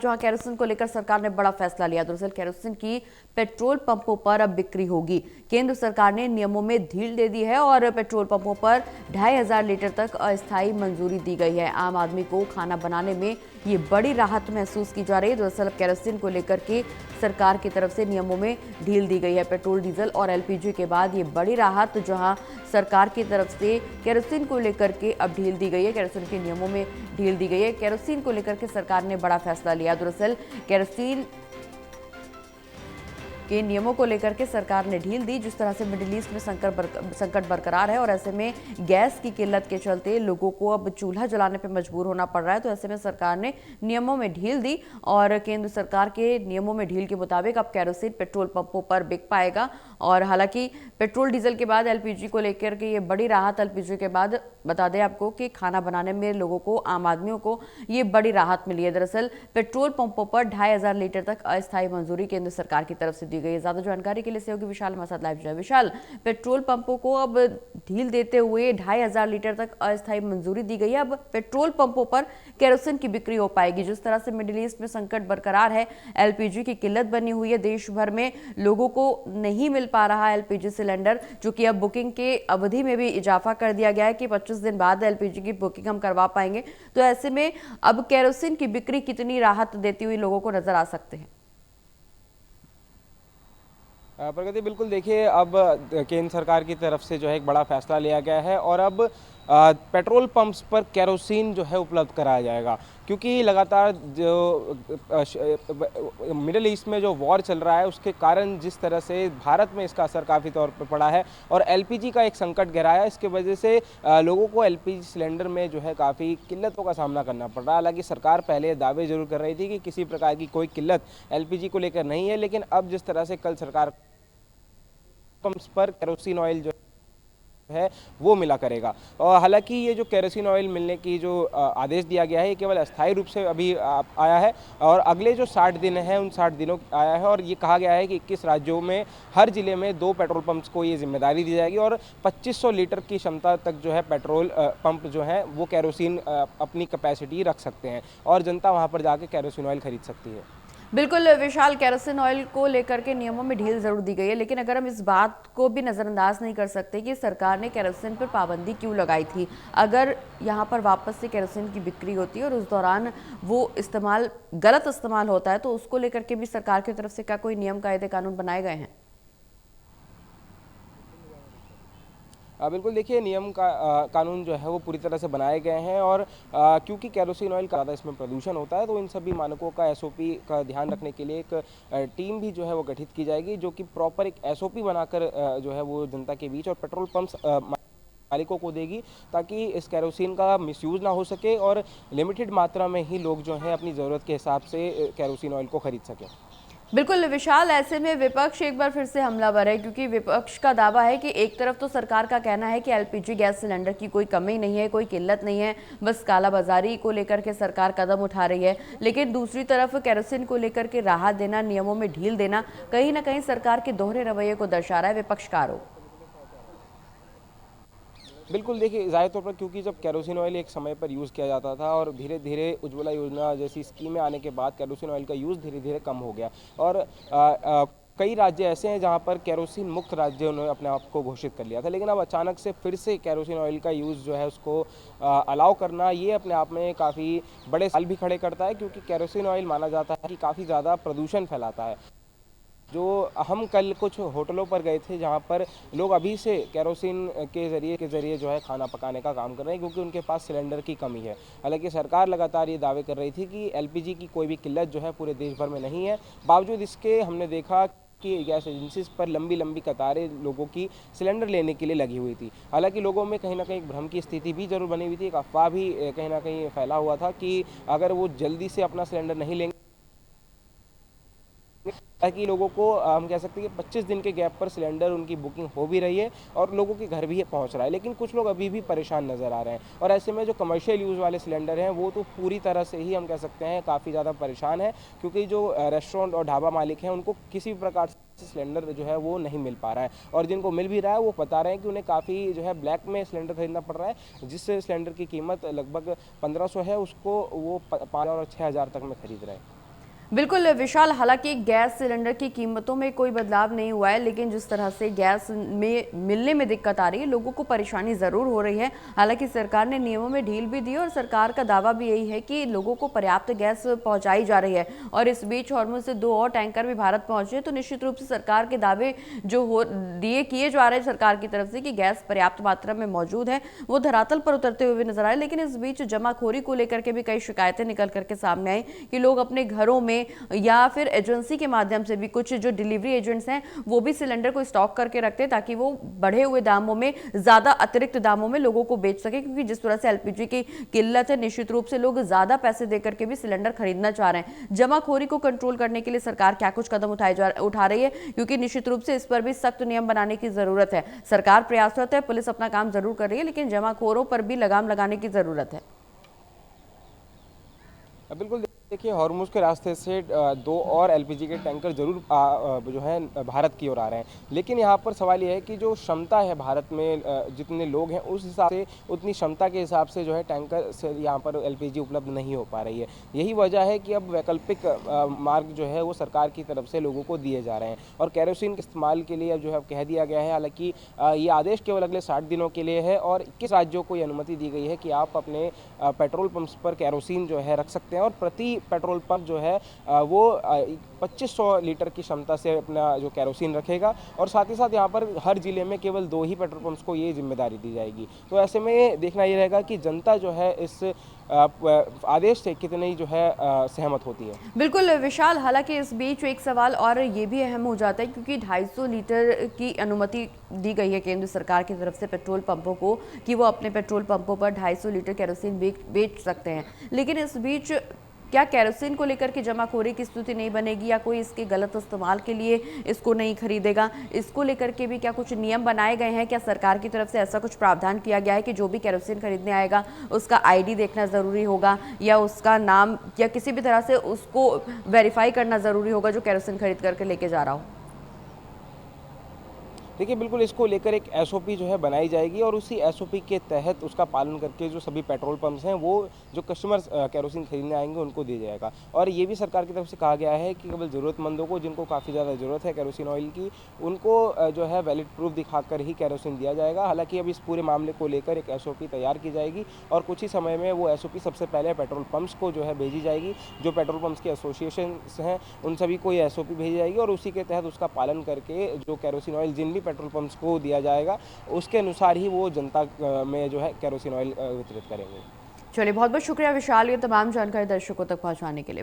जहां केरोसिन को लेकर सरकार ने बड़ा फैसला लिया। दरअसल केरोसिन की पेट्रोल पंपों पर अब बिक्री होगी। केंद्र सरकार ने नियमों में ढील दे दी है और पेट्रोल पंपों पर 2500 लीटर तक अस्थायी मंजूरी दी गई है। आम आदमी को खाना बनाने में ये बड़ी राहत महसूस की जा रही है। दरअसल केरोसिन को लेकर के सरकार की तरफ से नियमों में ढील दी गई है। पेट्रोल, डीजल और एलपीजी के बाद ये बड़ी राहत जहां सरकार की तरफ से केरोसिन को लेकर के अब ढील दी गई है। केरोसिन के नियमों में ढील दी गई है। केरोसिन को लेकर के सरकार ने बड़ा फैसला लिया। दरअसल केरोसिन के नियमों को लेकर के सरकार ने ढील दी। जिस तरह से मिडिल ईस्ट में संकट बरकरार है और ऐसे में गैस की किल्लत के चलते लोगों को अब चूल्हा जलाने पर मजबूर होना पड़ रहा है, तो ऐसे में सरकार ने नियमों में ढील दी और केंद्र सरकार के नियमों में ढील के मुताबिक अब केरोसिन पेट्रोल पंपों पर बिक पाएगा। और हालांकि पेट्रोल डीजल के बाद एलपीजी को लेकर के ये बड़ी राहत, एलपीजी के बाद बता दें आपको कि खाना बनाने में लोगों को, आम आदमियों को ये बड़ी राहत मिली है। दरअसल पेट्रोल पंपों पर 2500 लीटर तक अस्थायी मंजूरी केंद्र सरकार की तरफ से दी गई है। ज्यादा जानकारी के लिए सहयोगी विशाल हमारे साथ लाइव जुड़ा है। विशाल, पेट्रोल पंपों को अब ढील देते हुए 2500 लीटर तक अस्थायी मंजूरी दी गई है। अब पेट्रोल पंपों पर केरोसिन की बिक्री हो पाएगी। जिस तरह से मिडिल ईस्ट में संकट बरकरार है, एलपीजी की किल्लत बनी हुई है, देश भर में लोगों को नहीं मिल पा रहा एलपीजी सिलेंडर, जो कि अब बुकिंग के अवधि में भी इजाफा कर दिया गया है कि 25 दिन बाद एलपीजी की बुकिंग हम करवा पाएंगे। तो ऐसे में अब केरोसिन की बिक्री कितनी राहत देती हुई लोगों को नजर आ सकते हैं? प्रगति, बिल्कुल देखिए, अब केंद्र सरकार की तरफ से जो है एक बड़ा फैसला लिया गया है और अब पेट्रोल पंप्स पर केरोसिन जो है उपलब्ध कराया जाएगा, क्योंकि लगातार जो मिडिल ईस्ट में जो वॉर चल रहा है उसके कारण जिस तरह से भारत में इसका असर काफ़ी तौर पर पड़ा है और एलपीजी का एक संकट गहराया, इसके वजह से लोगों को एलपीजी सिलेंडर में जो है काफ़ी किल्लतों का सामना करना पड़ रहा है। हालांकि सरकार पहले दावे जरूर कर रही थी कि किसी प्रकार की कोई किल्लत एलपीजी को लेकर नहीं है, लेकिन अब जिस तरह से कल सरकार पंप्स पर केरोसिन ऑयल जो है वो मिला करेगा। और हालांकि ये जो केरोसिन ऑयल मिलने की जो आदेश दिया गया है ये केवल अस्थायी रूप से अभी आया है और अगले जो 60 दिन हैं उन 60 दिनों आया है और ये कहा गया है कि 21 राज्यों में हर जिले में 2 पेट्रोल पंप्स को ये जिम्मेदारी दी जाएगी और 2500 लीटर की क्षमता तक जो है पेट्रोल पंप जो है वो केरोसिन अपनी कैपेसिटी रख सकते हैं और जनता वहाँ पर जाके केरोसिन ऑयल खरीद सकती है। बिल्कुल विशाल, केरोसिन ऑयल को लेकर के नियमों में ढील जरूर दी गई है, लेकिन अगर हम इस बात को भी नज़रअंदाज नहीं कर सकते कि सरकार ने केरोसिन पर पाबंदी क्यों लगाई थी। अगर यहाँ पर वापस से केरोसिन की बिक्री होती है और उस दौरान वो गलत इस्तेमाल होता है, तो उसको लेकर के भी सरकार की तरफ से क्या कोई नियम, कायदे, कानून बनाए गए हैं? बिल्कुल देखिए, नियम का कानून जो है वो पूरी तरह से बनाए गए हैं और क्योंकि केरोसिन ऑयल का ज़्यादा इसमें प्रदूषण होता है तो इन सभी मानकों का एसओपी का ध्यान रखने के लिए एक टीम भी जो है वो गठित की जाएगी, जो कि प्रॉपर एक एसओपी बनाकर जो है वो जनता के बीच और पेट्रोल पंप्स मालिकों को देगी, ताकि इस केरोसिन का मिसयूज़ ना हो सके और लिमिटेड मात्रा में ही लोग जो हैं अपनी ज़रूरत के हिसाब से केरोसिन ऑयल को खरीद सकें। बिल्कुल विशाल, ऐसे में विपक्ष एक बार फिर से हमलावर है, क्योंकि विपक्ष का दावा है कि एक तरफ तो सरकार का कहना है कि एलपीजी गैस सिलेंडर की कोई कमी नहीं है, कोई किल्लत नहीं है, बस कालाबाजारी को लेकर के सरकार कदम उठा रही है, लेकिन दूसरी तरफ केरोसिन को लेकर के राहत देना, नियमों में ढील देना कहीं ना कहीं सरकार के दोहरे रवैये को दर्शा रहा है विपक्ष का आरोप। बिल्कुल देखिए, ज़ाहिर तौर पर क्योंकि जब केरोसिन ऑयल एक समय पर यूज़ किया जाता था और धीरे धीरे उज्ज्वला योजना जैसी स्कीमें आने के बाद केरोसिन ऑयल का यूज़ धीरे धीरे कम हो गया और कई राज्य ऐसे हैं जहां पर केरोसिन मुक्त राज्य उन्होंने अपने आप को घोषित कर लिया था, लेकिन अब अचानक से फिर से केरोसिन ऑयल का यूज़ जो है उसको अलाउ करना, ये अपने आप में काफ़ी बड़े सवाल भी खड़े करता है, क्योंकि केरोसिन ऑयल माना जाता है कि काफ़ी ज़्यादा प्रदूषण फैलाता है। जो हम कल कुछ होटलों पर गए थे जहां पर लोग अभी से केरोसिन के ज़रिए जो है खाना पकाने का काम कर रहे हैं, क्योंकि उनके पास सिलेंडर की कमी है। हालांकि सरकार लगातार ये दावे कर रही थी कि एलपीजी की कोई भी किल्लत जो है पूरे देश भर में नहीं है। बावजूद इसके हमने देखा कि गैस एजेंसीज पर लंबी लंबी कतारें लोगों की सिलेंडर लेने के लिए लगी हुई थी। हालांकि लोगों में कहीं ना कहीं भ्रम की स्थिति भी जरूर बनी हुई थी, एक अफवाह भी कहीं ना कहीं फैला हुआ था कि अगर वो जल्दी से अपना सिलेंडर नहीं लेंगे, ताकि लोगों को हम कह सकते हैं कि 25 दिन के गैप पर सिलेंडर उनकी बुकिंग हो भी रही है और लोगों के घर भी पहुंच रहा है, लेकिन कुछ लोग अभी भी परेशान नज़र आ रहे हैं। और ऐसे में जो कमर्शियल यूज़ वाले सिलेंडर हैं वो तो पूरी तरह से ही हम कह सकते हैं काफ़ी ज़्यादा परेशान है, क्योंकि जो रेस्टोरेंट और ढाबा मालिक हैं उनको किसी भी प्रकार से सिलेंडर जो है वो नहीं मिल पा रहा है और जिनको मिल भी रहा है वो बता रहे हैं कि उन्हें काफ़ी जो है ब्लैक में सिलेंडर खरीदना पड़ रहा है, जिससे सिलेंडर की कीमत लगभग 1500 है, उसको वो 5 और 6000 तक में खरीद रहे हैं। बिल्कुल विशाल, हालांकि गैस सिलेंडर की कीमतों में कोई बदलाव नहीं हुआ है, लेकिन जिस तरह से गैस में मिलने में दिक्कत आ रही है, लोगों को परेशानी ज़रूर हो रही है। हालांकि सरकार ने नियमों में ढील भी दी और सरकार का दावा भी यही है कि लोगों को पर्याप्त गैस पहुंचाई जा रही है। और इस बीच हॉर्मुज से 2 और टैंकर भी भारत पहुंचे हैं, तो निश्चित रूप से सरकार के दावे जो हो दिए किए जा रहे हैं सरकार की तरफ से कि गैस पर्याप्त मात्रा में मौजूद है, वो धरातल पर उतरते हुए नजर आए। लेकिन इस बीच जमाखोरी को लेकर के भी कई शिकायतें निकल करके सामने आई कि लोग अपने घरों में या फिर एजेंसी के माध्यम से भी, कुछ जो डिलीवरी एजेंट्स हैं वो भी सिलेंडर को स्टॉक करके रखते हैं ताकि वो बढ़े हुए दामों में, ज्यादा अतिरिक्त दामों में लोगों को बेच सके। क्योंकि जिस तरह से एलपीजी की किल्लत है, निश्चित रूप से लोग ज्यादा पैसे देकर के भी सिलेंडर खरीदना चाह रहे हैं। जमाखोरी को कंट्रोल करने के लिए सरकार क्या कुछ कदम उठा रही है, क्योंकि निश्चित रूप से इस पर भी सख्त नियम बनाने की जरूरत है। सरकार प्रयासरत है, पुलिस अपना काम जरूर कर रही है, लेकिन जमाखोरों पर भी लगाम लगाने की जरूरत है। बिल्कुल देखिए, हॉर्मुज के रास्ते से 2 और एलपीजी के टैंकर ज़रूर जो है भारत की ओर आ रहे हैं। लेकिन यहाँ पर सवाल ये है कि जो क्षमता है भारत में, जितने लोग हैं उस हिसाब से, उतनी क्षमता के हिसाब से जो है टैंकर से यहाँ पर एलपीजी उपलब्ध नहीं हो पा रही है। यही वजह है कि अब वैकल्पिक मार्ग जो है वो सरकार की तरफ से लोगों को दिए जा रहे हैं और केरोसिन के इस्तेमाल के लिए जो है कह दिया गया है। हालाँकि ये आदेश केवल अगले 60 दिनों के लिए है और 21 राज्यों को ये अनुमति दी गई है कि आप अपने पेट्रोल पंप्स पर केरोसिन जो है रख सकते हैं और प्रति पेट्रोल पंप जो है वो 2500 लीटर की क्षमता से अपना जो केरोसिन रखेगा। और साथ ही साथ यहाँ पर हर जिले में केवल 2 ही पेट्रोल पंप्स को ये जिम्मेदारी दी जाएगी। तो ऐसे में देखना ये रहेगा कि जनता जो है इस आदेश से कितनी जो है सहमत होती है। बिल्कुल विशाल, हालांकि इस बीच एक सवाल और ये भी अहम हो जाता है, क्योंकि 250 लीटर की अनुमति दी गई है केंद्र सरकार की तरफ से पेट्रोल पंपों को कि वो अपने पेट्रोल पंपों पर 250 लीटर केरोसिन बेच सकते हैं। लेकिन इस बीच क्या केरोसिन को लेकर के जमाखोरी की स्थिति नहीं बनेगी या कोई इसके गलत इस्तेमाल के लिए इसको नहीं खरीदेगा? इसको लेकर के भी क्या कुछ नियम बनाए गए हैं? क्या सरकार की तरफ से ऐसा कुछ प्रावधान किया गया है कि जो भी केरोसिन खरीदने आएगा उसका आईडी देखना ज़रूरी होगा या उसका नाम या किसी भी तरह से उसको वेरीफाई करना ज़रूरी होगा जो केरोसिन खरीद करके लेके जा रहा हो? देखिए, बिल्कुल इसको लेकर एक एसओपी जो है बनाई जाएगी और उसी एसओपी के तहत उसका पालन करके जो सभी पेट्रोल पंप्स हैं वो जो कस्टमर्स केरोसिन खरीदने आएंगे उनको दिया जाएगा। और ये भी सरकार की तरफ से कहा गया है कि केवल ज़रूरतमंदों को, जिनको काफ़ी ज़्यादा ज़रूरत है केरोसिन ऑयल की, उनको जो है वैलिड प्रूफ दिखाकर ही केरोसिन दिया जाएगा। हालांकि अब इस पूरे मामले को लेकर एक एसओपी तैयार की जाएगी और कुछ ही समय में वो एसओपी सबसे पहले पेट्रोल पंप्स को जो है भेजी जाएगी। जो पेट्रोल पंप्स के एसोसिएशन हैं उन सभी को ये एसओपी भेजी जाएगी और उसी के तहत उसका पालन करके जो केरोसिन ऑयल जिन भी पेट्रोल पंप्स को दिया जाएगा उसके अनुसार ही वो जनता में जो है केरोसिन ऑयल वितरित करेंगे। चलिए, बहुत बहुत शुक्रिया विशाल, ये तमाम जानकारी दर्शकों तक पहुंचाने के लिए।